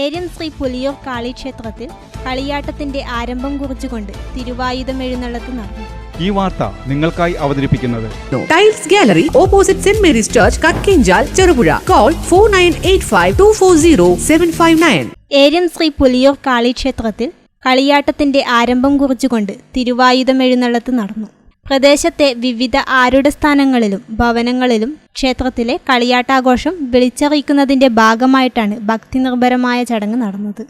ഏരിയം ശ്രീ പുലിയൂർ കാളിക്ഷേത്രത്തിൽ കളിയാട്ടത്തിന്റെ ആരംഭം കുറിച്ചുകൊണ്ട് തിരുവായുധം എഴുന്നള്ളത്ത് നടന്നു. ഈ വാർത്ത നിങ്ങൾക്കായി അവതരിപ്പിക്കുന്നത് tiles gallery opposite saint Mary's church Kakkinchal Cherupuzha. Call 4985240759. ഏരിയം Shri Puliyur കാളിക്ഷേത്രത്തിൽ കളിയാട്ടത്തിന്റെ ആരംഭം കുറിച്ചുകൊണ്ട് തിരുവായുധം എഴുന്നള്ളത്ത് നടന്നു. പ്രദേശത്തെ വിവിധ ആരുട സ്ഥാനങ്ങളിലും ഭവനങ്ങളിലും ക്ഷേത്രത്തിലെ കളിയാട്ടാഘോഷം വിളിച്ചറിയിക്കുന്നതിന്റെ ഭാഗമായിട്ടാണ് ഭക്തിനിർഭരമായ ചടങ്ങ് നടന്നത്.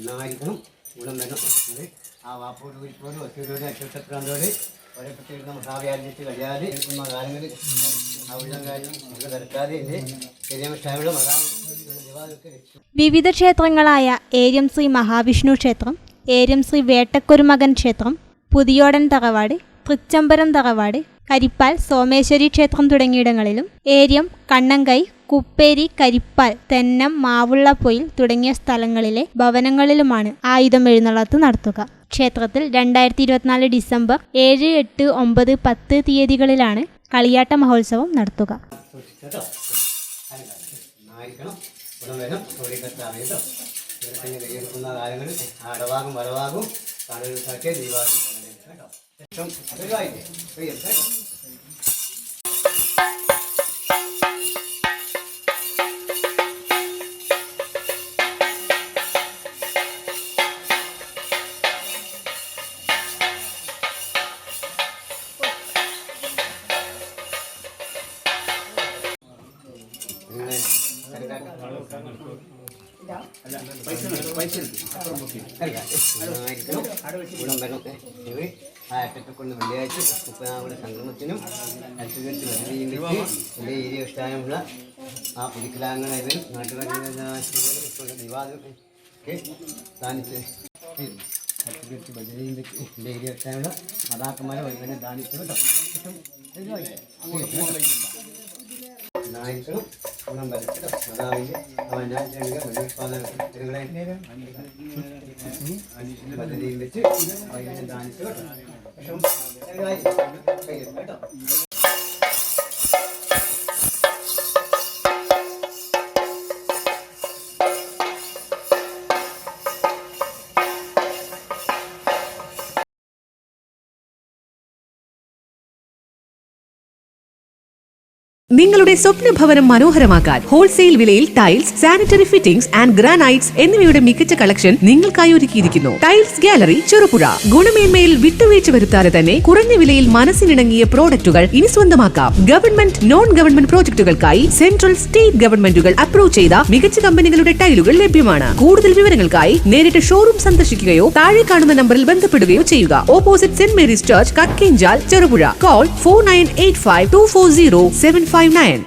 നന്നായിരിക്കണം, ഗുണം വേണം. ആ വാപ്പോട് പോലും ഒറ്റയോടെ അറ്റത്തക്കാരോട് ഒരേ പ്രത്യേകം നമ്മൾ സാവ്യാലിച്ച് കഴിയാതെ കാലങ്ങളിൽ ആ ഉള്ള കാര്യം നമുക്ക് നടക്കാതെ വിവിധ ക്ഷേത്രങ്ങളായ ഏരിയം ശ്രീ മഹാവിഷ്ണു ക്ഷേത്രം, ഏരിയം ശ്രീ വേട്ടക്കൊരുമകൻ ക്ഷേത്രം, പുതിയോടൻ തറവാട്, തൃച്ചംബരം തറവാട്, കരിപ്പാൽ സോമേശ്വരി ക്ഷേത്രം തുടങ്ങിയിടങ്ങളിലും ഏരിയം കണ്ണങ്കൈ, കുപ്പേരി, കരിപ്പാൽ, തെന്നം, മാവുള്ളപ്പൊയിൽ തുടങ്ങിയ സ്ഥലങ്ങളിലെ ഭവനങ്ങളിലുമാണ് ആയുധം എഴുന്നള്ളത്ത് നടത്തുക. ക്ഷേത്രത്തിൽ 2024 ഡിസംബർ 7, 8, 9, 10 തീയതികളിലാണ് കളിയാട്ട മഹോത്സവം നടത്തുക. കൊണ്ട് വെള്ളിയാഴ്ച മുപ്പതാമൂടെ സംഗമത്തിനും അൽസുകൾക്ക് എൻ്റെ ഏരിയ ഇഷ്ടമുള്ള ആ പുലിക്കലാംഗങ്ങളും നാട്ടുകാരുടെ വിവാദം ഒക്കെ ദാനിച്ച് അൽസുകൾക്ക് ബജനീൻ്റെ എൻ്റെ ഏരിയ ഇഷ്ടമുള്ള മതാക്കന്മാരെ വൈകുന്നേരം ദാനിച്ചു കേട്ടോ. നായിക്കണം, ഗുണം വരച്ചിട്ടോ. മാതാവിൻ്റെ അവൻ്റെ പദ്ധതിയും വെച്ച് വൈകുന്നേരം ദാനിച്ചു കേട്ടോ. കേട്ടോ. നിങ്ങളുടെ സ്വപ്ന ഭവനം മനോഹരമാക്കാൻ ഹോൾസെയിൽ വിലയിൽ tiles, sanitary fittings and granites എന്നിവയുടെ മികച്ച കളക്ഷൻ നിങ്ങൾക്കായി ഒരുക്കിയിരിക്കുന്നു. Tiles gallery Cherupuzha. ഗുണമേന്മയിൽ വിട്ടുവീഴ്ച വരുത്താതെ തന്നെ കുറഞ്ഞ വിലയിൽ മനസ്സിനിണങ്ങിയ പ്രോഡക്റ്റുകൾ ഇനി സ്വന്തമാക്കാം. ഗവൺമെന്റ്, നോൺ ഗവൺമെന്റ് പ്രോജക്ടുകൾക്കായി സെൻട്രൽ, സ്റ്റേറ്റ് ഗവൺമെന്റുകൾ അപ്രൂവ് ചെയ്ത മികച്ച കമ്പനികളുടെ ടൈലുകൾ ലഭ്യമാണ്. കൂടുതൽ വിവരങ്ങൾക്കായി നേരിട്ട് ഷോറൂം സന്ദർശിക്കുകയോ താഴെ കാണുന്ന നമ്പറിൽ ബന്ധപ്പെടുകയോ ചെയ്യുക. Opposite saint Mary's church Kakkinchal Cherupuzha. Call 4985240759.